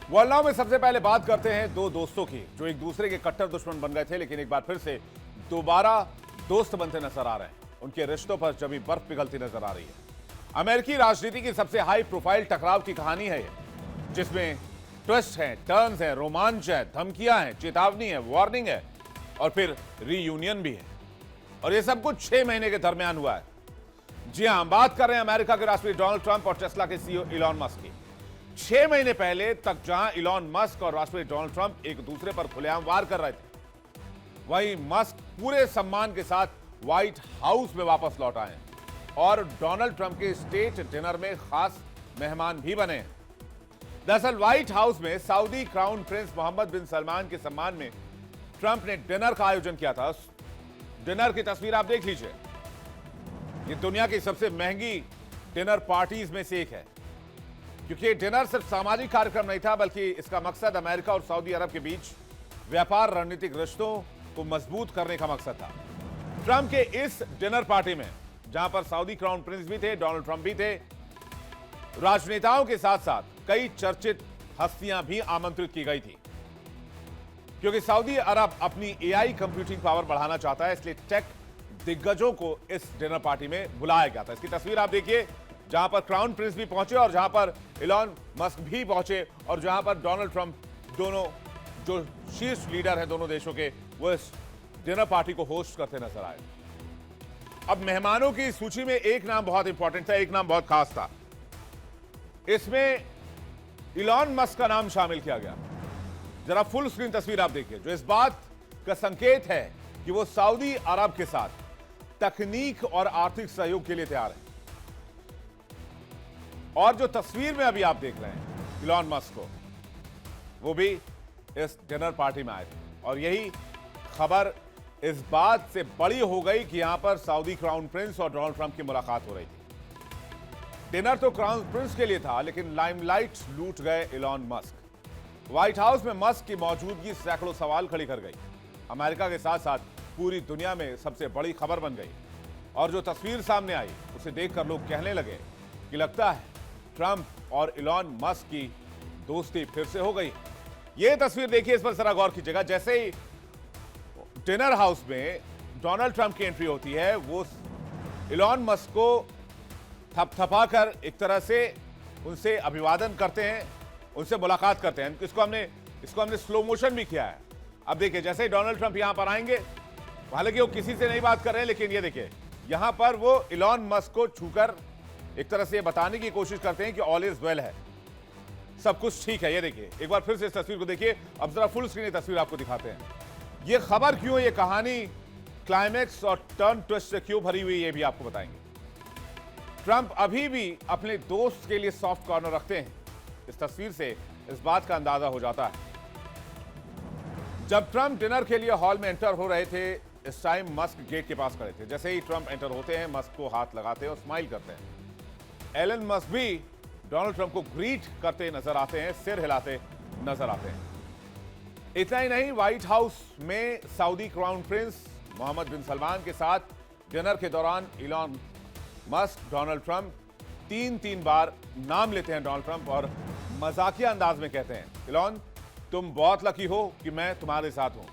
World now में सबसे पहले बात करते हैं दो दोस्तों की जो एक दूसरे के कट्टर दुश्मन बन गए थे, लेकिन एक बार फिर से दोबारा दोस्त बनते नजर आ रहे हैं। उनके रिश्तों पर जमी बर्फ पिघलती नजर आ रही है। अमेरिकी राजनीति की सबसे हाई प्रोफाइल टकराव की कहानी है ये, जिसमें ट्विस्ट है, टर्न्स है, रोमांच है, धमकियां हैं, चेतावनी है, वार्निंग है और फिर रीयूनियन भी है। और ये सब कुछ 6 महीने के दरमियान हुआ है। जी हां, हम बात कर रहे हैं अमेरिका के राष्ट्रपति डोनाल्ड ट्रंप और टेस्ला के सीईओ इलॉन मस्क की। 6 महीने पहले तक जहां इलॉन मस्क और राष्ट्रपति डोनाल्ड ट्रंप एक दूसरे पर खुलेआम वार कर रहे थे, वहीं मस्क पूरे सम्मान के साथ व्हाइट हाउस में वापस लौट आए हैं और डोनाल्ड ट्रंप के स्टेट डिनर में खास मेहमान भी बने हैं। दरअसल व्हाइट हाउस में Saudi crown prince Mohammed bin Salman के सम्मान में ट्रंप ने डिनर का आयोजन किया था। डिनर की तस्वीर आप देख लीजिए। ये दुनिया की सबसे महंगी डिनर पार्टीज में से एक है, क्योंकि ये डिनर सिर्फ सामाजिक कार्यक्रम नहीं था, बल्कि इसका मकसद अमेरिका और सऊदी अरब के बीच व्यापार रणनीतिक रिश्तों को मजबूत करने का मकसद था। ट्रंप के इस डिनर पार्टी में, जहां पर सऊदी क्राउन प्रिंस भी थे, डोनाल्ड ट्रंप भी थे, राजनेताओं के साथ साथ कई चर्चित हस्तियां भी आमंत्रित की गई थी, क्योंकि सऊदी अरब अपनी एआई कंप्यूटिंग पावर बढ़ाना चाहता है, इसलिए टेक दिग्गजों को इस डिनर पार्टी में बुलाया गया था। इसकी तस्वीर आप देखिए, जहां पर क्राउन प्रिंस भी पहुंचे और जहां पर इलॉन मस्क भी पहुंचे और जहां पर डोनाल्ड ट्रंप, दोनों जो शीर्ष लीडर हैं दोनों देशों के, वो इस डिनर पार्टी को होस्ट करते नजर आए। अब मेहमानों की सूची में एक नाम बहुत इंपॉर्टेंट था, एक नाम बहुत खास था। इसमें इलॉन मस्क का नाम शामिल किया गया। जरा फुल स्क्रीन तस्वीर आप देखिए, जो इस बात का संकेत है कि वो सऊदी अरब के साथ तकनीक और आर्थिक सहयोग के लिए तैयार है। और जो तस्वीर में अभी आप देख रहे हैं इलॉन मस्क को, वो भी इस डिनर पार्टी में आए थे। और यही खबर इस बात से बड़ी हो गई कि यहां पर सऊदी क्राउन प्रिंस और डोनाल्ड ट्रंप की मुलाकात हो रही थी। डिनर तो क्राउन प्रिंस के लिए था, लेकिन लाइमलाइट लूट गए इलॉन मस्क। व्हाइट हाउस में मस्क की मौजूदगी सैकड़ों सवाल खड़ी कर गई। अमेरिका के साथ साथ पूरी दुनिया में सबसे बड़ी खबर बन गई। और जो तस्वीर सामने आई, उसे देखकर लोग कहने लगे कि लगता है ट्रंप और इलॉन मस्क की दोस्ती फिर से हो गई। यह तस्वीर देखिए, इस पर जरा गौर कीजिएगा। जैसे ही डिनर हाउस में डोनाल्ड ट्रंप की एंट्री होती है, वो इलॉन मस्क को थपथपाकर एक तरह से उनसे अभिवादन करते हैं, उनसे मुलाकात करते हैं। इसको हमने स्लो मोशन भी किया है। अब देखिए, जैसे ही डोनाल्ड ट्रंप यहां पर आएंगे, हालांकि वो किसी से नहीं बात कर रहे हैं, लेकिन ये देखिए यहां पर वो इलॉन मस्क को छूकर एक तरह से ये बताने की कोशिश करते हैं कि ऑल इज वेल है, सब कुछ ठीक है। ये देखिए, एक बार फिर से इस तस्वीर को देखिए। अब जरा फुल स्क्रीन तस्वीर आपको दिखाते हैं। ये खबर क्यों, ये कहानी क्लाइमैक्स और टर्न ट्विस्ट से क्यों भरी हुई, ये भी आपको बताएंगे। ट्रंप अभी भी अपने दोस्त के लिए सॉफ्ट कॉर्नर रखते हैं। इस तस्वीर से इस बात का अंदाजा हो जाता है। जब ट्रंप डिनर के लिए हॉल में एंटर हो रहे थे, इस टाइम मस्क गेट के पास खड़े थे। जैसे ही ट्रंप एंटर होते हैं, मस्क को हाथ लगाते हैं और स्माइल करते हैं। एलन मस्क भी डोनाल्ड ट्रंप को ग्रीट करते नजर आते हैं, सिर हिलाते नजर आते हैं। इतना ही नहीं, व्हाइट हाउस में Saudi crown prince Mohammed bin Salman के साथ डिनर के दौरान इलॉन मस्क, डोनाल्ड ट्रंप तीन बार नाम लेते हैं डोनाल्ड ट्रंप और मजाकिया अंदाज में कहते हैं, इलॉन तुम बहुत लकी हो कि मैं तुम्हारे साथ हूं।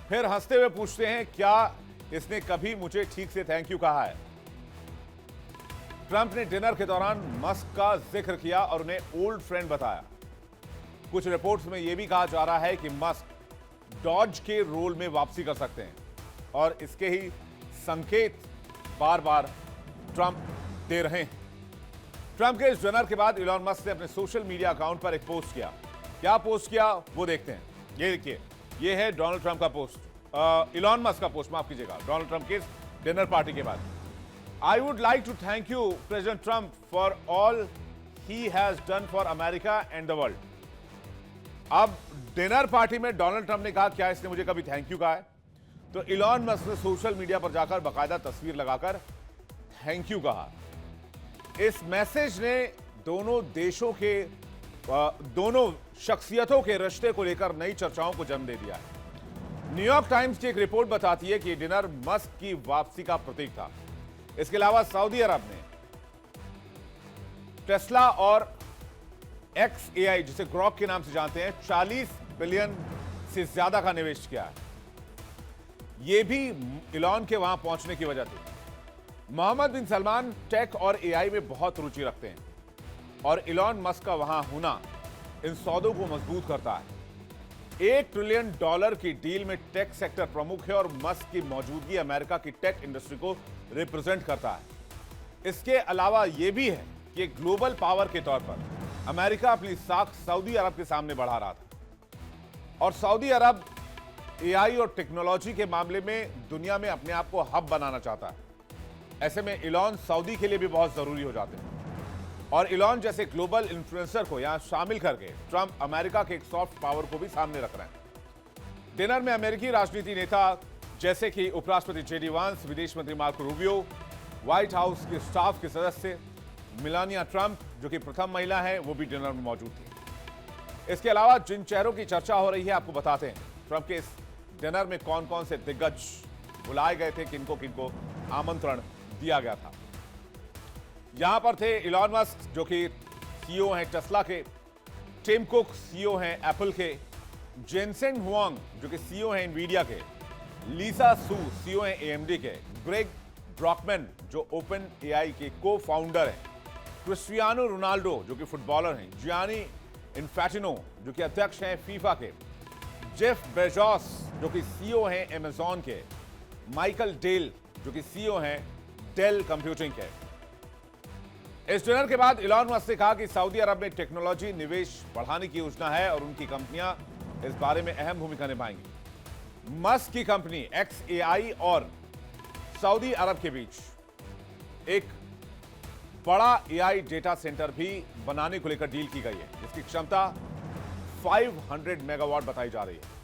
फिर हंसते हुए पूछते हैं, क्या इसने कभी मुझे ठीक से थैंक यू कहा है। ट्रंप ने डिनर के दौरान मस्क का जिक्र किया और उन्हें ओल्ड फ्रेंड बताया। कुछ रिपोर्ट्स में यह भी कहा जा रहा है कि मस्क डॉज के रोल में वापसी कर सकते हैं और इसके ही संकेत बार बार ट्रंप दे रहे हैं। ट्रंप के इस डिनर के बाद इलॉन मस्क ने अपने सोशल मीडिया अकाउंट पर एक पोस्ट किया। क्या पोस्ट किया वो देखते हैं। ये देखिए, ये है डोनाल्ड ट्रंप का पोस्ट, इलॉन मस्क का पोस्ट, माफ कीजिएगा, डोनाल्ड ट्रंप के इस डिनर पार्टी के बाद। I would like to thank you President Trump for all he has done for America and the world. अब डिनर पार्टी में डोनाल्ड ट्रंप ने कहा, क्या इसने मुझे कभी थैंक यू कहा है? तो इलॉन मस्क ने सोशल मीडिया पर जाकर बाकायदा तस्वीर लगाकर थैंक यू कहा। इस मैसेज ने दोनों देशों के, दोनों शख्सियतों के रिश्ते को लेकर नई चर्चाओं को जन्म दे दिया है। न्यूयॉर्क टाइम्स की एक रिपोर्ट बताती है कि डिनर मस्क की वापसी का प्रतीक था। इसके अलावा सऊदी अरब ने टेस्ला और XAI जिसे ग्रॉक के नाम से जानते हैं 40 बिलियन से ज्यादा का निवेश किया है। यह भी इलॉन के वहां पहुंचने की वजह थी। मोहम्मद बिन सलमान टेक और एआई में बहुत रुचि रखते हैं और इलॉन मस्क का वहां होना इन सौदों को मजबूत करता है। $1 ट्रिलियन की डील में टेक सेक्टर प्रमुख है और मस्क की मौजूदगी अमेरिका की टेक इंडस्ट्री को रिप्रेजेंट करता है। इसके अलावा यह भी है कि ग्लोबल पावर के तौर पर अमेरिका अपनी साख सऊदी अरब के सामने बढ़ा रहा था और सऊदी अरब एआई और टेक्नोलॉजी के मामले में दुनिया में अपने आप को हब बनाना चाहता है। ऐसे में इलॉन सऊदी के लिए भी बहुत जरूरी हो जाते हैं और इलॉन जैसे ग्लोबल इन्फ्लुएंसर को यहां शामिल करके ट्रंप अमेरिका के एक सॉफ्ट पावर को भी सामने रख रहे हैं। डिनर में अमेरिकी राजनीति नेता जैसे कि उपराष्ट्रपति जेडी वांस, विदेश मंत्री मार्को रूबियो, व्हाइट हाउस के स्टाफ के सदस्य मेलानिया ट्रंप जो कि प्रथम महिला है, वो भी डिनर में मौजूद थी। इसके अलावा जिन चेहरों की चर्चा हो रही है आपको बताते हैं। ट्रंप के इस डिनर में कौन कौन से दिग्गज बुलाए गए थे, किनको किनको आमंत्रण दिया गया था। यहां पर थे इलॉन मस्क जो कि सीईओ हैं टेस्ला के, टिम कुक सीईओ हैं एप्पल के, जेनसेन हुआंग जो कि सीईओ हैं इनवीडिया के, लीसा सू सीईओ हैं एएमडी के, ग्रेग ब्रॉकमैन जो ओपन एआई के को फाउंडर हैं, क्रिस्टियानो रोनाल्डो जो कि फुटबॉलर हैं, जियानी इन्फैंटिनो जो कि अध्यक्ष हैं फीफा के, जेफ बेजोस जो कि सीईओ हैं अमेज़न के, माइकल डेल जो कि सीईओ हैं डेल कंप्यूटिंग के। इस डिनर के बाद इलॉन मस्क ने कहा कि सऊदी अरब में टेक्नोलॉजी निवेश बढ़ाने की योजना है और उनकी कंपनियां इस बारे में अहम भूमिका निभाएंगी। मस्क की कंपनी XAI और सऊदी अरब के बीच एक बड़ा एआई डेटा सेंटर भी बनाने को लेकर डील की गई है जिसकी क्षमता 500 मेगावाट बताई जा रही है।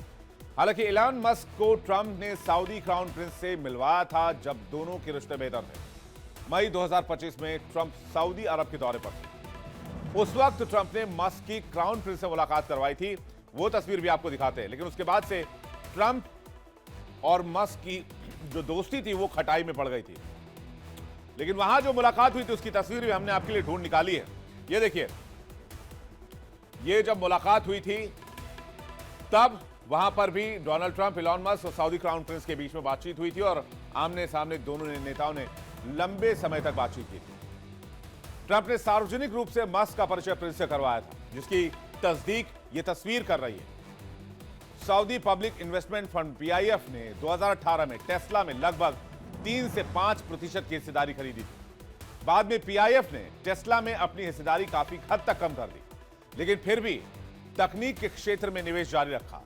हालांकि इलॉन मस्क को ट्रंप ने सऊदी क्राउन प्रिंस से मिलवाया था जब दोनों के रिश्ते बेहतर थे। मई 2025 में ट्रंप सऊदी अरब के दौरे पर थे। उस वक्त ट्रंप ने मस्क की क्राउन प्रिंस से मुलाकात करवाई थी, वो तस्वीर भी आपको दिखाते हैं। लेकिन उसके बाद से ट्रंप और मस्क की जो दोस्ती थी वो खटाई में पड़ गई थी। लेकिन वहां जो मुलाकात हुई थी उसकी तस्वीर भी हमने आपके लिए ढूंढ निकाली है। ये देखिए, ये जब मुलाकात हुई थी तब वहां पर भी डोनाल्ड ट्रंप, इलॉन मस्क और सऊदी क्राउन प्रिंस के बीच में बातचीत हुई थी और आमने सामने दोनों नेताओं ने लंबे समय तक बातचीत की थी। ट्रंप ने सार्वजनिक रूप से मस्क का परिचय प्रिंस से करवाया था जिसकी तस्दीक ये तस्वीर कर रही है। Saudi public investment fund PIF ने 2018 में टेस्ला में लगभग 3 से 5% की हिस्सेदारी खरीदी थी। बाद में PIF ने टेस्ला में अपनी हिस्सेदारी काफी हद तक कम कर दी, लेकिन फिर भी तकनीक के क्षेत्र में निवेश जारी रखा।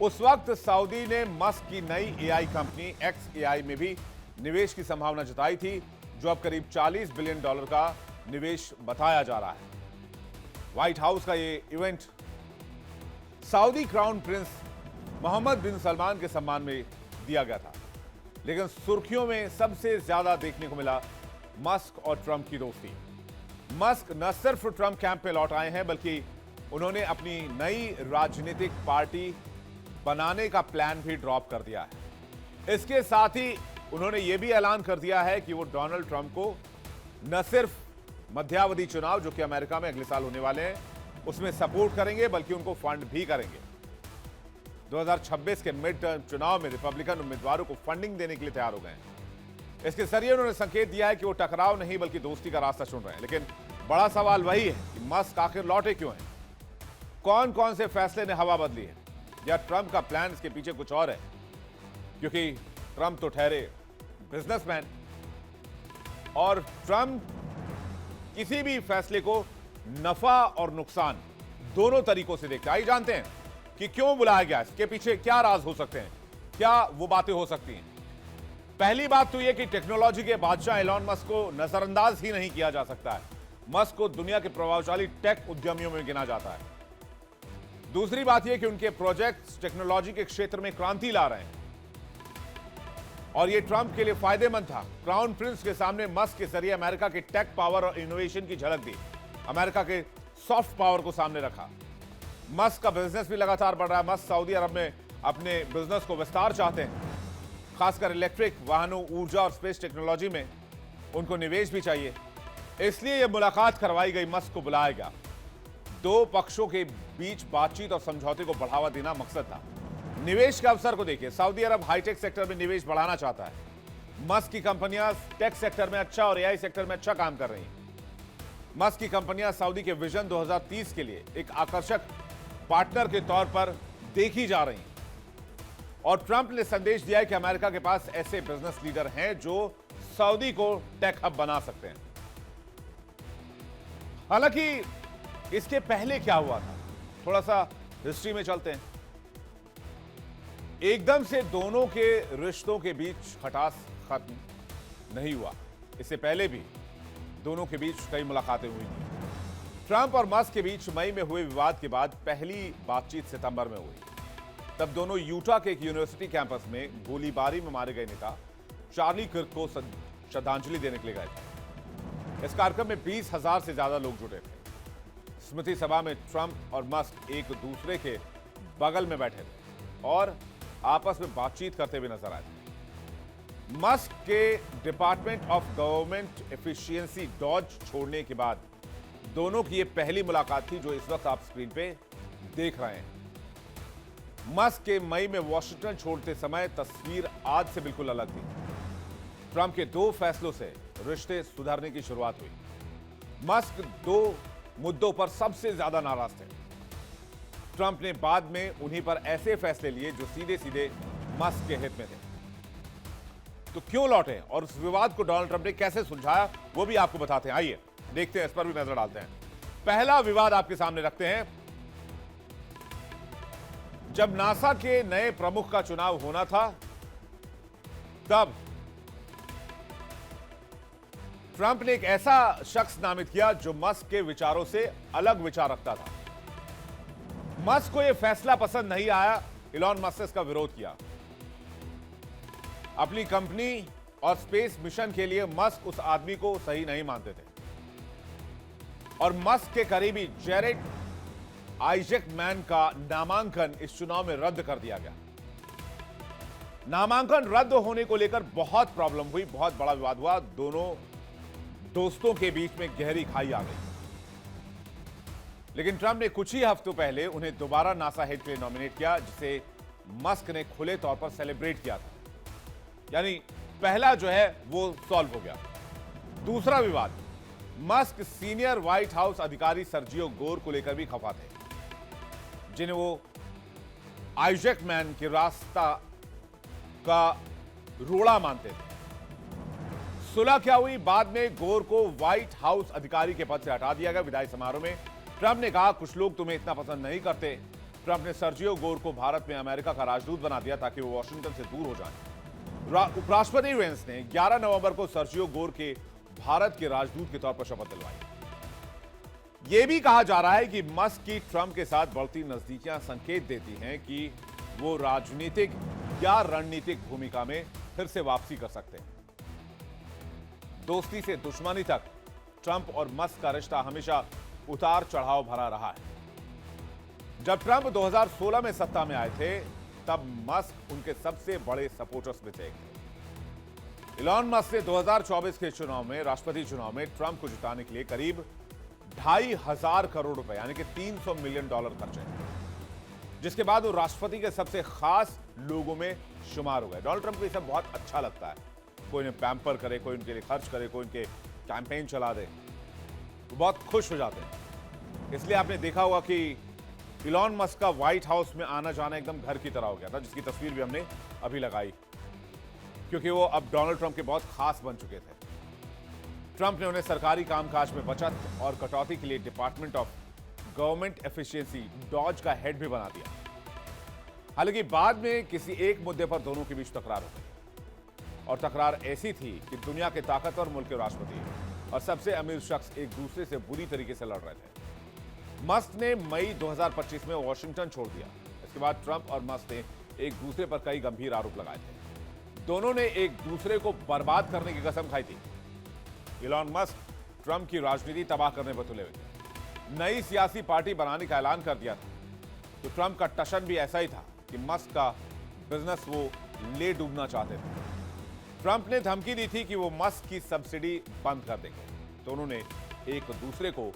उस वक्त सऊदी ने मस्क की नई एआई कंपनी XAI में भी निवेश की संभावना जताई थी जो अब करीब $40 बिलियन का निवेश बताया जा रहा है। व्हाइट हाउस का ये event Saudi crown prince Mohammed bin Salman के सम्मान में दिया गया था, लेकिन सुर्खियों में सबसे ज्यादा देखने को मिला मस्क और ट्रंप की दोस्ती। मस्क न सिर्फ ट्रंप कैंप में लौट आए हैं बल्कि उन्होंने अपनी नई राजनीतिक पार्टी बनाने का प्लान भी ड्रॉप कर दिया है। इसके साथ ही उन्होंने यह भी ऐलान कर दिया है कि वो डोनाल्ड ट्रंप को न सिर्फ मध्यावधि चुनाव जो कि अमेरिका में अगले साल होने वाले हैं उसमें सपोर्ट करेंगे बल्कि उनको फंड भी करेंगे। 2026 के मिड टर्म चुनाव में रिपब्लिकन उम्मीदवारों को फंडिंग देने के लिए तैयार हो गए हैं। इसके जरिए उन्होंने संकेत दिया है कि वो टकराव नहीं बल्कि दोस्ती का रास्ता चुन रहे हैं। लेकिन बड़ा सवाल वही है कि मस्क आखिर लौटे क्यों हैं? कौन कौन से फैसले ने हवा बदली है, या ट्रंप का प्लान इसके पीछे कुछ और है? क्योंकि ट्रंप तो ठहरे बिजनेसमैन और ट्रंप किसी भी फैसले को नफा और नुकसान दोनों तरीकों से देखते हैं। आइए जानते हैं कि क्यों बुलाया गया, इसके पीछे क्या राज हो सकते हैं, क्या वो बातें हो सकती हैं। पहली बात तो यह कि टेक्नोलॉजी के बादशाह इलॉन मस्क को नजरअंदाज ही नहीं किया जा सकता है। मस्क को दुनिया के प्रभावशाली टेक उद्यमियों में गिना जाता है। दूसरी बात यह कि उनके प्रोजेक्ट्स टेक्नोलॉजी के क्षेत्र में क्रांति ला रहे हैं और यह ट्रंप के लिए फायदेमंद था। क्राउन प्रिंस के सामने मस्क के जरिए अमेरिका के टेक पावर और इनोवेशन की झलक दी, अमेरिका के सॉफ्ट पावर को सामने रखा। मस्क का बिजनेस भी लगातार बढ़ रहा है। मस्क सऊदी अरब में अपने बिजनेस को विस्तार चाहते हैं, खासकर इलेक्ट्रिक वाहनों, ऊर्जा और स्पेस टेक्नोलॉजी में उनको निवेश भी चाहिए। इसलिए यह मुलाकात करवाई गई, मस्क को बुलाया गया। दो पक्षों के बीच बातचीत और समझौते को बढ़ावा देना मकसद था। निवेश के अवसर को देखिए, सऊदी अरब हाईटेक सेक्टर में निवेश बढ़ाना चाहता है। मस्क की कंपनियां टेक सेक्टर में अच्छा और एआई सेक्टर में अच्छा काम कर रही हैं। मस्क की कंपनियां सऊदी के विजन 2030 के लिए एक आकर्षक पार्टनर के तौर पर देखी जा रही हैं। और ट्रंप ने संदेश दिया है कि अमेरिका के पास ऐसे बिजनेस लीडर हैं जो सऊदी को टेक हब बना सकते हैं। हालांकि इसके पहले क्या हुआ था, थोड़ा सा हिस्ट्री में चलते हैं। एकदम से दोनों के रिश्तों के बीच खटास खत्म नहीं हुआ। इससे पहले भी दोनों के बीच कई मुलाकातें हुई थी। ट्रंप और मस्क के बीच मई में हुए विवाद के बाद पहली बातचीत सितंबर में हुई। तब दोनों यूटा के एक यूनिवर्सिटी कैंपस में गोलीबारी में मारे गए नेता चार्ली किर्क को श्रद्धांजलि देने के लिए गए थे। इस कार्यक्रम में 20,000 से ज्यादा लोग जुटे थे। स्मृति सभा में ट्रंप और मस्क एक दूसरे के बगल में बैठे थे और आपस में बातचीत करते हुए नजर आए थे। मस्क के department of government efficiency DOGE छोड़ने के बाद दोनों की यह पहली मुलाकात थी जो इस वक्त आप स्क्रीन पे देख रहे हैं। मस्क के मई में वॉशिंगटन छोड़ते समय तस्वीर आज से बिल्कुल अलग थी। ट्रंप के दो फैसलों से रिश्ते सुधरने की शुरुआत हुई। मस्क दो मुद्दों पर सबसे ज्यादा नाराज थे। ट्रंप ने बाद में उन्हीं पर ऐसे फैसले लिए जो सीधे सीधे मस्क के हित में थे। तो क्यों लौटे और उस विवाद को डोनाल्ड ट्रंप ने कैसे सुलझाया वो भी आपको बताते हैं। आइए देखते हैं, इस पर भी नजर डालते हैं। पहला विवाद आपके सामने रखते हैं। जब नासा के नए प्रमुख का चुनाव होना था तब ट्रंप ने एक ऐसा शख्स नामित किया जो मस्क के विचारों से अलग विचार रखता था। मस्क को यह फैसला पसंद नहीं आया। इलॉन मस्क ने इसका विरोध किया। अपनी कंपनी और स्पेस मिशन के लिए मस्क उस आदमी को सही नहीं मानते थे और मस्क के करीबी जेरेड आइजैकमैन का नामांकन इस चुनाव में रद्द कर दिया गया। नामांकन रद्द होने को लेकर बहुत प्रॉब्लम हुई, बहुत बड़ा विवाद हुआ। दोनों दोस्तों के बीच में गहरी खाई आ गई। लेकिन ट्रंप ने कुछ ही हफ्तों पहले उन्हें दोबारा नासा हेड के लिए नॉमिनेट किया, जिसे मस्क ने खुले तौर पर सेलिब्रेट किया था। यानी पहला जो है वो सॉल्व हो गया। दूसरा विवाद, मस्क सीनियर व्हाइट हाउस अधिकारी सर्जियो गोर को लेकर भी खफा थे, जिन्हें वो आइजैकमैन के रास्ता का रोड़ा मानते थे। सुलह क्या हुई? बाद में गोर को व्हाइट हाउस अधिकारी के पद से हटा दिया गया। विदाई समारोह में ट्रंप ने कहा, कुछ लोग तुम्हें इतना पसंद नहीं करते। ट्रंप ने सर्जियो गोर को भारत में अमेरिका का राजदूत बना दिया ताकि वो वॉशिंगटन से दूर हो जाए। उपराष्ट्रपति वेंस ने 11 नवंबर को सर्जियो गोर के भारत के राजदूत के तौर पर शपथ दिलवाई। यह भी कहा जा रहा है कि मस्क की ट्रंप के साथ बढ़ती नजदीकियां संकेत देती हैं कि वो राजनीतिक या रणनीतिक भूमिका में फिर से वापसी कर सकते हैं। दोस्ती से दुश्मनी तक ट्रंप और मस्क का रिश्ता हमेशा उतार चढ़ाव भरा रहा है। जब ट्रंप 2016 में सत्ता में आए थे तब मस्क उनके सबसे बड़े सपोर्टर्स में से एक थे। इलॉन मस्क ने 2024 के चुनाव में, राष्ट्रपति चुनाव में ट्रंप को जिताने के लिए करीब 2,500 करोड़ रुपए यानी कि $300 मिलियन खर्चे, जिसके बाद वो राष्ट्रपति के सबसे खास लोगों में शुमार हो गए। डोनाल्ड ट्रंप को ये सब बहुत अच्छा लगता है। कोई उन्हें पैम्पर करे, कोई उनके लिए खर्च करे, कोई उनके कैंपेन चला दे, वो बहुत खुश हो जाते हैं। इसलिए आपने देखा होगा कि इलॉन मस्क का व्हाइट हाउस में आना जाना एकदम घर की तरह हो गया था, जिसकी तस्वीर भी हमने अभी लगाई, क्योंकि वो अब डोनाल्ड ट्रंप के बहुत खास बन चुके थे। ट्रंप ने उन्हें सरकारी कामकाज में बचत और कटौती के लिए department of government efficiency DOGE का हेड भी बना दिया। हालांकि बाद में किसी एक मुद्दे पर दोनों के बीच तकरार हो गई और तकरार ऐसी थी कि दुनिया के ताकतवर मुल्क के राष्ट्रपति और सबसे अमीर शख्स एक दूसरे से बुरी तरीके से लड़ रहे थे। मस्क ने मई 2025 में वॉशिंगटन छोड़ दिया। इसके बाद ट्रंप और मस्क ने एक दूसरे पर कई गंभीर आरोप लगाए थे। दोनों ने एक दूसरे को बर्बाद करने की कसम खाई थी। इलॉन मस्क ट्रंप की राजनीति तबाह करने पर तुले हुए थे, नई सियासी पार्टी बनाने का ऐलान कर दिया था। तो ट्रंप का टशन भी ऐसा ही था कि मस्क का बिजनेस वो ले डूबना चाहते थे। ट्रंप ने धमकी दी थी कि वो मस्क की सब्सिडी बंद कर देंगे। दोनों ने एक दूसरे को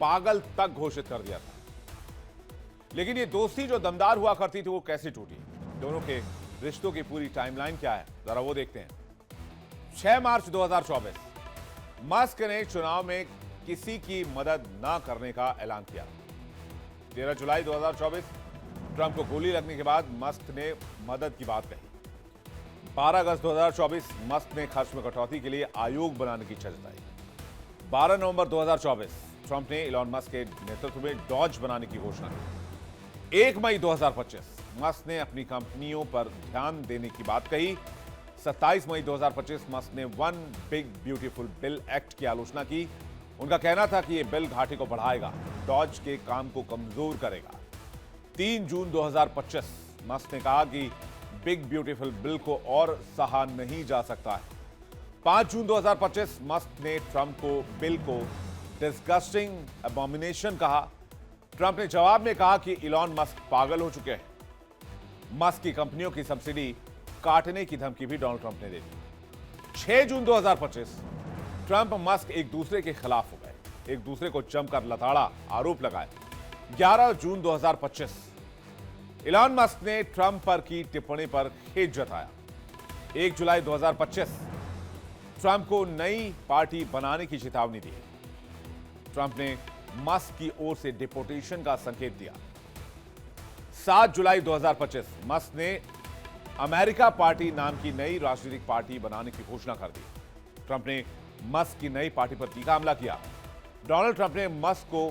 पागल तक घोषित कर दिया था। लेकिन ये दोस्ती जो दमदार हुआ करती थी वो कैसे टूटी? दोनों के रिश्तों की पूरी टाइमलाइन क्या है, जरा वो देखते हैं। 6 मार्च 2024 मस्क ने चुनाव में किसी की मदद न करने का ऐलान किया। 13 जुलाई 2024 ट्रंप को गोली लगने के बाद मस्क ने मदद की बात कही। 12 अगस्त 2024 मस्क ने खर्च में कटौती के लिए आयोग बनाने की इच्छा जताई। 12 नवंबर 2024 ट्रंप ने इलॉन मस्क के नेतृत्व में डॉज बनाने की घोषणा की। 1 मई 2025 मस्क ने अपनी कंपनियों पर ध्यान देने की बात कही। 27 मई 2025 मस्क ने one big beautiful bill act की आलोचना की। उनका कहना था कि यह बिल घाटे को बढ़ाएगा, डॉज के काम को कमजोर करेगा। 3 जून 2025 मस्क ने कहा कि बिग ब्यूटीफुल बिल को और सहा नहीं जा सकता है। 5 जून 2025 मस्क ने ट्रंप को बिल को डिस्गस्टिंग अबॉमिनेशन कहा। ट्रंप ने जवाब में कहा कि इलॉन मस्क पागल हो चुके हैं। मस्क की कंपनियों की सब्सिडी काटने की धमकी भी डोनाल्ड ट्रंप ने दे दी। 6 जून 2025 ट्रंप मस्क एक दूसरे के खिलाफ हो गए, एक दूसरे को जमकर लताड़ा, आरोप लगाए। 11 जून 2025 इलॉन मस्क ने ट्रंप पर की टिप्पणी पर खेद जताया। 1 जुलाई 2025 ट्रंप को नई पार्टी बनाने की चेतावनी दी। ट्रंप ने मस्क की ओर से डिपोटेशन का संकेत दिया। 7 जुलाई 2025 मस्क ने अमेरिका पार्टी नाम की नई राजनीतिक पार्टी बनाने की घोषणा कर दी। ट्रंप ने मस्क की नई पार्टी पर तीखा हमला किया। डोनाल्ड ट्रंप ने मस्क को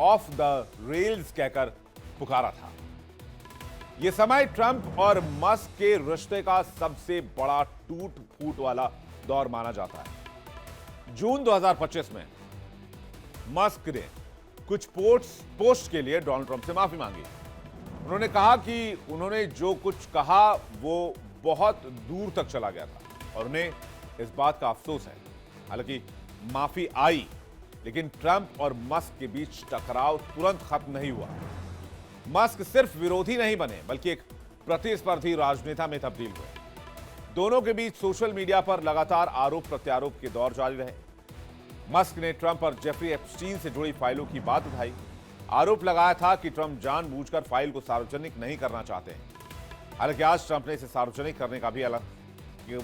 ऑफ द रेल्स कहकर पुकारा था। यह समय ट्रंप और मस्क के रिश्ते का सबसे बड़ा टूट फूट वाला दौर माना जाता है। जून 2025 में मस्क ने कुछ पोस्ट के लिए डोनाल्ड ट्रंप से माफी मांगी। उन्होंने कहा कि उन्होंने जो कुछ कहा वो बहुत दूर तक चला गया था और उन्हें इस बात का अफसोस है। हालांकि माफी आई, लेकिन ट्रंप और मस्क के बीच टकराव तुरंत खत्म नहीं हुआ। मस्क सिर्फ विरोधी नहीं बने, बल्कि एक प्रतिस्पर्धी राजनेता में तब्दील हुए। दोनों के बीच सोशल मीडिया पर लगातार आरोप प्रत्यारोप के दौर जारी रहे। मस्क ने ट्रंप और जेफरी एप्स्टीन से जुड़ी फाइलों की बात उठाई। आरोप लगाया था कि ट्रंप जानबूझकर फाइल को सार्वजनिक नहीं करना चाहते हैं। हालांकि आज ट्रंप ने इसे सार्वजनिक करने का भी अलग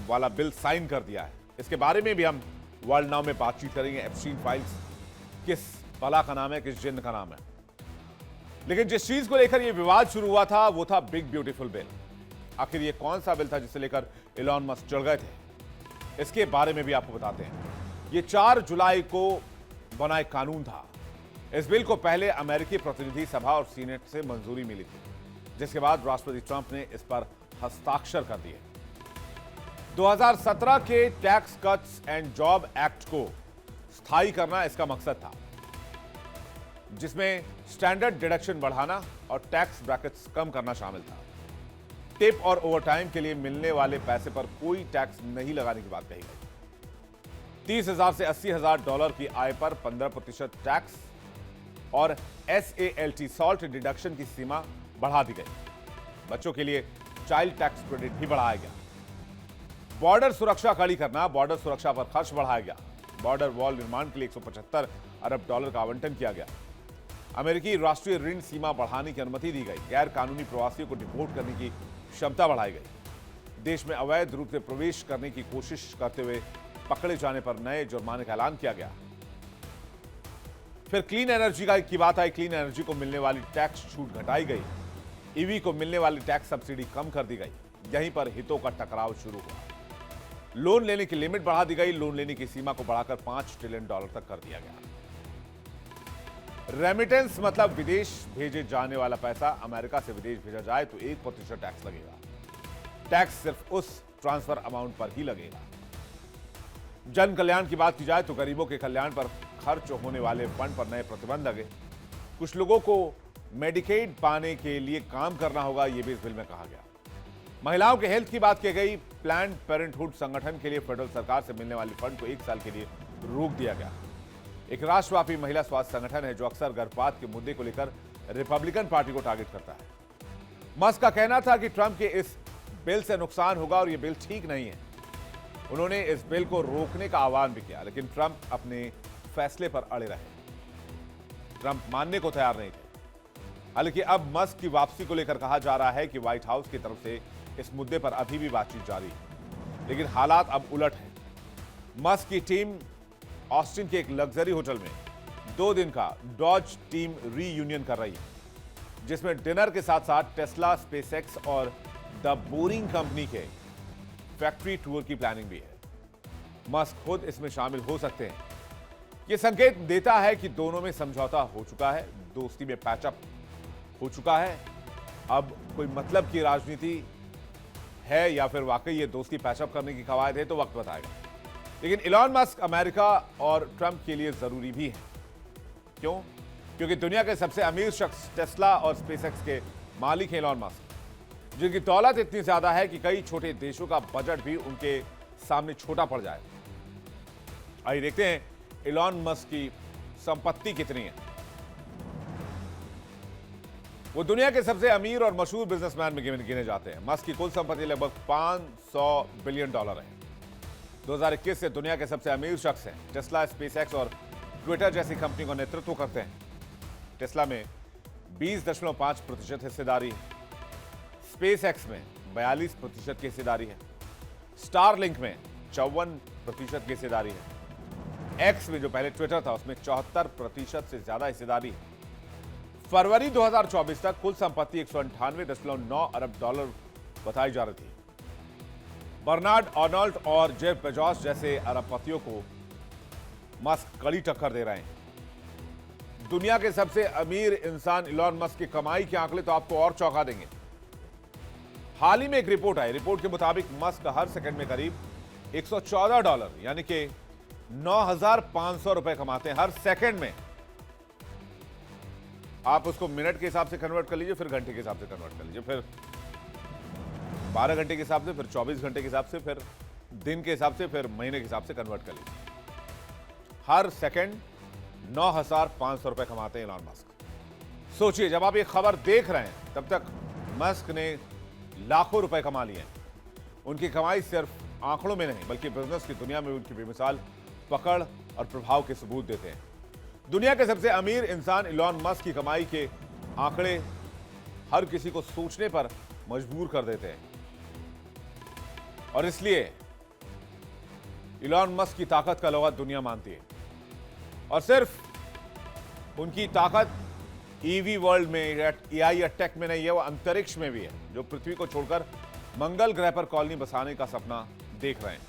वाला बिल साइन कर दिया है। इसके बारे में भी हम वर्ल्ड नाउ में बातचीत करेंगे। एप्स्टीन फाइल्स किस बला का नाम है, किस जिन्न का नाम है। लेकिन जिस चीज को लेकर यह विवाद शुरू हुआ था वो था बिग ब्यूटीफुल बिल। आखिर ये कौन सा बिल था जिसे लेकर इलॉन मस्क चढ़ गए थे, इसके बारे में भी आपको बताते हैं। ये 4 जुलाई को बना एक कानून था। इस बिल को पहले अमेरिकी प्रतिनिधि सभा और सीनेट से मंजूरी मिली थी, जिसके बाद राष्ट्रपति ट्रंप ने इस पर हस्ताक्षर कर दिए। 2017 के tax cuts and job act को स्थायी करना इसका मकसद था, जिसमें स्टैंडर्ड डिडक्शन बढ़ाना और टैक्स ब्रैकेट्स कम करना शामिल था। टिप और ओवरटाइम के लिए मिलने वाले पैसे पर कोई टैक्स नहीं लगाने की बात कही गई। 30,000 से $80,000 की आय पर 15% टैक्स और SALT सॉल्ट डिडक्शन की सीमा बढ़ा दी गई। बच्चों के लिए चाइल्ड टैक्स क्रेडिट भी बढ़ाया गया। बॉर्डर सुरक्षा कड़ी करना, बॉर्डर सुरक्षा पर खर्च बढ़ाया गया। बॉर्डर वॉल निर्माण के लिए $175 अरब का आवंटन किया गया। अमेरिकी राष्ट्रीय ऋण सीमा बढ़ाने की अनुमति दी गई। गैर कानूनी प्रवासियों को डिपोर्ट करने की क्षमता बढ़ाई गई। देश में अवैध रूप से प्रवेश करने की कोशिश करते हुए पकड़े जाने पर नए जुर्माने का ऐलान किया गया। फिर क्लीन एनर्जी की बात आई। क्लीन एनर्जी को मिलने वाली टैक्स छूट घटाई गई। ईवी को मिलने वाली टैक्स सब्सिडी कम कर दी गई। यहीं पर हितों का टकराव शुरू हुआ। लोन लेने की लिमिट बढ़ा दी गई। लोन लेने की सीमा को बढ़ाकर $5 ट्रिलियन तक कर दिया गया। रेमिटेंस मतलब विदेश भेजे जाने वाला पैसा अमेरिका से विदेश भेजा जाए तो 1% टैक्स लगेगा। टैक्स सिर्फ उस ट्रांसफर अमाउंट पर ही लगेगा। जन कल्याण की बात की जाए तो गरीबों के कल्याण पर खर्च होने वाले फंड पर नए प्रतिबंध लगे। कुछ लोगों को मेडिकेड पाने के लिए काम करना होगा, यह भी इस बिल में कहा गया। महिलाओं के हेल्थ की बात की गई। प्लान्ड पेरेंटहुड संगठन के लिए फेडरल सरकार से मिलने वाली फंड को 1 साल के लिए रोक दिया गया। एक राष्ट्रव्यापी महिला स्वास्थ्य संगठन है जो अक्सर गर्भपात के मुद्दे को लेकर रिपब्लिकन पार्टी को टारगेट करता है। मस्क का कहना था कि ट्रंप के इस बिल से नुकसान होगा और यह बिल ठीक नहीं है। उन्होंने इस बिल को रोकने का आह्वान भी किया, लेकिन ट्रंप अपने फैसले पर अड़े रहे। ट्रंप मानने को तैयार नहीं थे। हालांकि अब मस्क की वापसी को लेकर कहा जा रहा है कि व्हाइट हाउस की तरफ से इस मुद्दे पर अभी भी बातचीत जारी है, लेकिन हालात अब उलट है। मस्क की टीम ऑस्टिन के एक लग्जरी होटल में 2 दिन का डॉज टीम रीयूनियन कर रही है, जिसमें डिनर के साथ साथ टेस्ला, स्पेसएक्स और द बोरिंग कंपनी के फैक्ट्री टूर की प्लानिंग भी है। मस्क खुद इसमें शामिल हो सकते हैं। यह संकेत देता है कि दोनों में समझौता हो चुका है, दोस्ती में पैचअप हो चुका है। अब कोई मतलब की राजनीति है या फिर वाकई ये दोस्ती पैचअप करने की कवायद है, तो वक्त बताएगा। लेकिन इलॉन मस्क अमेरिका और ट्रंप के लिए जरूरी भी है। क्यों? क्योंकि दुनिया के सबसे अमीर शख्स टेस्ला और स्पेसएक्स के मालिक हैं इलॉन मस्क, जिनकी दौलत इतनी ज्यादा है कि कई छोटे देशों का बजट भी उनके सामने छोटा पड़ जाए। आइए देखते हैं इलॉन मस्क की संपत्ति कितनी है। वो दुनिया के सबसे अमीर और मशहूर बिजनेसमैन में गिने जाते हैं। मस्क की कुल संपत्ति लगभग $500 बिलियन है। 2021 से दुनिया के सबसे अमीर शख्स हैं। टेस्ला, स्पेसएक्स और ट्विटर जैसी कंपनी का नेतृत्व करते हैं। टेस्ला में 20.5% हिस्सेदारी है। स्पेसएक्स में 42% की हिस्सेदारी है। स्टारलिंक में 54% की हिस्सेदारी है। एक्स में जो पहले ट्विटर था उसमें 74% से ज्यादा हिस्सेदारी है। फरवरी 2024 तक कुल संपत्ति $198.9 अरब बताई जा रही थी। बर्नार्ड अर्नोल्ट और जेफ बेजोस जैसे अरबपतियों को मस्क कड़ी टक्कर दे रहे हैं। दुनिया के सबसे अमीर इंसान इलॉन मस्क की कमाई के आंकड़े तो आपको और चौंका देंगे। हाल ही में एक रिपोर्ट आई। रिपोर्ट के मुताबिक मस्क हर सेकंड में करीब $114 यानी कि 9,500 रुपए कमाते हैं हर सेकंड में। आप उसको मिनट के हिसाब से कन्वर्ट कर लीजिए, फिर घंटे के हिसाब से कन्वर्ट कर लीजिए, फिर 12 घंटे के हिसाब से, फिर 24 घंटे के हिसाब से, फिर दिन के हिसाब से, फिर महीने के हिसाब से कन्वर्ट कर लीजिए। हर सेकंड 9,500 रुपए कमाते हैं इलॉन मस्क। सोचिए, जब आप ये खबर देख रहे हैं तब तक मस्क ने लाखों रुपए कमा लिए हैं। उनकी कमाई सिर्फ आंकड़ों में नहीं बल्कि बिजनेस की दुनिया में उनकी बेमिसाल पकड़ और प्रभाव के सबूत देते हैं। दुनिया के सबसे अमीर इंसान इलॉन मस्क की कमाई के आंकड़े हर किसी को सोचने पर मजबूर कर देते हैं, और इसलिए इलॉन मस्क की ताकत का लोहा दुनिया मानती है। और सिर्फ उनकी ताकत ईवी वर्ल्ड में या एआई या टेक में नहीं है, वो अंतरिक्ष में भी है, जो पृथ्वी को छोड़कर मंगल ग्रह पर कॉलोनी बसाने का सपना देख रहे हैं,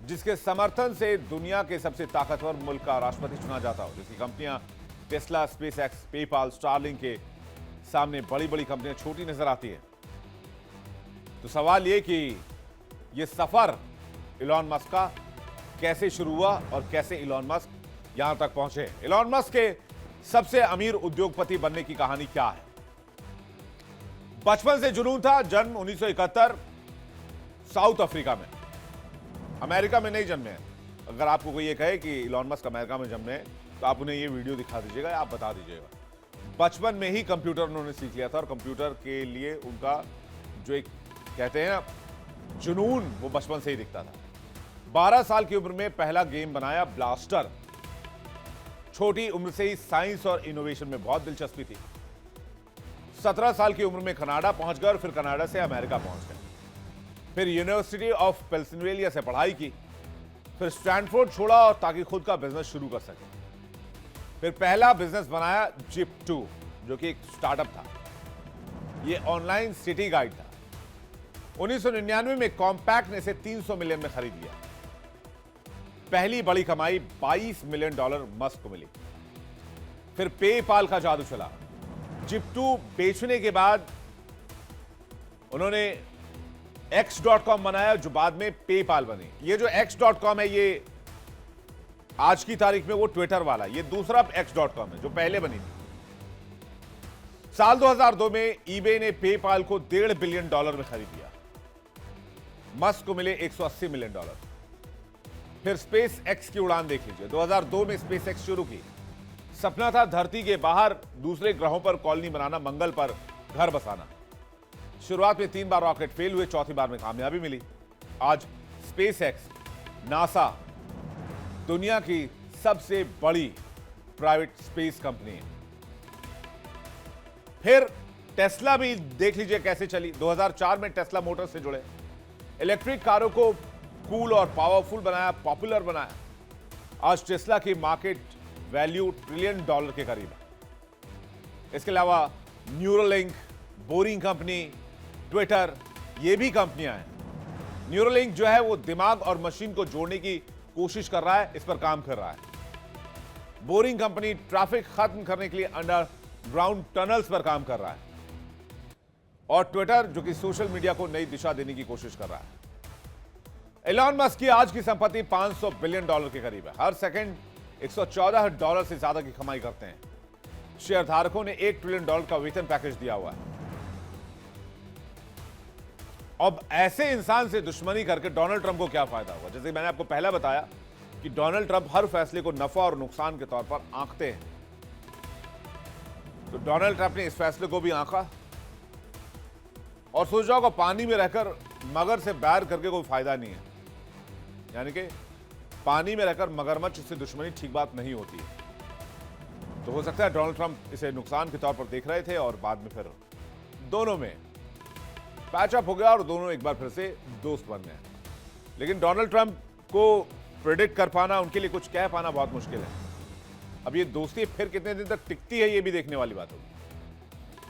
जिसके समर्थन से दुनिया के सबसे ताकतवर मुल्क का राष्ट्रपति चुना जाता हो। जिसकी कंपनियां टेस्ला, स्पेसएक्स, पेपाल, स्टारलिंक के सामने बड़ी बड़ी कंपनियां छोटी नजर आती हैं। तो सवाल यह कि यह सफर इलॉन मस्क का कैसे शुरू हुआ और कैसे इलॉन मस्क यहां तक पहुंचे। इलॉन मस्क के सबसे अमीर उद्योगपति बनने की कहानी क्या है? बचपन से जुनून था। जन्म 1971 साउथ अफ्रीका में, अमेरिका में नहीं जन्मे हैं। अगर आपको कोई ये कहे कि इलॉन मस्क अमेरिका में जन्मे तो आप उन्हें ये वीडियो दिखा दीजिएगा या आप बता दीजिएगा। बचपन में ही कंप्यूटर उन्होंने सीख लिया था और कंप्यूटर के लिए उनका जो एक कहते हैं ना जुनून, वो बचपन से ही दिखता था। 12 साल की उम्र में पहला गेम बनाया, ब्लास्टर। छोटी उम्र से ही साइंस और इनोवेशन में बहुत दिलचस्पी थी। 17 साल की उम्र में कनाडा पहुंच गए और फिर कनाडा से अमेरिका पहुंच गए। फिर यूनिवर्सिटी ऑफ पेंसिल्वेनिया से पढ़ाई की, फिर स्टैनफोर्ड छोड़ा और ताकि खुद का बिजनेस शुरू कर सके। फिर पहला बिजनेस बनाया जिप2, जो कि एक स्टार्टअप था। यह ऑनलाइन सिटी गाइड था। 1999 में कॉम्पैक्ट ने इसे $300 मिलियन में खरीद लिया। पहली बड़ी कमाई $22 मिलियन मस्क को मिली। फिर पेपाल का जादू चला। जिप2 बेचने के बाद उन्होंने X.com बनाया, जो बाद में पेपाल बनी। ये जो X.com है, ये आज की तारीख में वो ट्विटर वाला, ये दूसरा X.com है जो पहले बनी थी। साल 2002 में ईबे ने पेपाल को $1.5 बिलियन में खरीद लिया। मस्क को मिले $180 मिलियन। फिर स्पेस एक्स की उड़ान देख लीजिए। 2002 में स्पेस एक्स शुरू की। सपना था धरती के बाहर दूसरे ग्रहों पर कॉलोनी बनाना, मंगल पर घर बसाना। शुरुआत में 3 बार रॉकेट फेल हुए, चौथी बार में कामयाबी मिली। आज स्पेस एक्स, नासा दुनिया की सबसे बड़ी प्राइवेट स्पेस कंपनी है। फिर टेस्ला भी देख लीजिए कैसे चली। 2004 में टेस्ला मोटर्स से जुड़े, इलेक्ट्रिक कारों को कूल और पावरफुल बनाया, पॉपुलर बनाया। आज टेस्ला की मार्केट वैल्यू $1 ट्रिलियन के करीब है। इसके अलावा न्यूरोलिंक, बोरिंग कंपनी, ट्विटर, ये भी कंपनियां हैं। न्यूरोलिंक जो है वो दिमाग और मशीन को जोड़ने की कोशिश कर रहा है, इस पर काम कर रहा है। बोरिंग कंपनी ट्रैफिक खत्म करने के लिए अंडरग्राउंड टनल्स पर काम कर रहा है। और ट्विटर जो कि सोशल मीडिया को नई दिशा देने की कोशिश कर रहा है। एलॉन मस्क की आज की संपत्ति $500 बिलियन के करीब है। हर सेकंड $114 से ज्यादा की कमाई करते हैं। शेयरधारकों ने $1 ट्रिलियन का वेतन पैकेज दिया हुआ है। अब ऐसे इंसान से दुश्मनी करके डोनाल्ड ट्रंप को क्या फायदा होगा? जैसे मैंने आपको पहले बताया कि डोनाल्ड ट्रंप हर फैसले को नफा और नुकसान के तौर पर आंकते हैं। तो डोनाल्ड ट्रंप ने इस फैसले को भी आंका और सोचा होगा पानी में रहकर मगर से बैर करके कोई फायदा नहीं है। यानी कि पानी में रहकर मगरमच्छ से दुश्मनी ठीक बात नहीं होती है। तो हो सकता है डोनाल्ड ट्रंप इसे नुकसान के तौर पर देख रहे थे और बाद में फिर दोनों में पैचअप हो गया और दोनों एक बार फिर से दोस्त बन गए। लेकिन डोनाल्ड ट्रंप को प्रेडिक्ट कर पाना, उनके लिए कुछ कह पाना बहुत मुश्किल है। अब ये दोस्ती फिर कितने दिन तक टिकती है, ये भी देखने वाली बात होगी।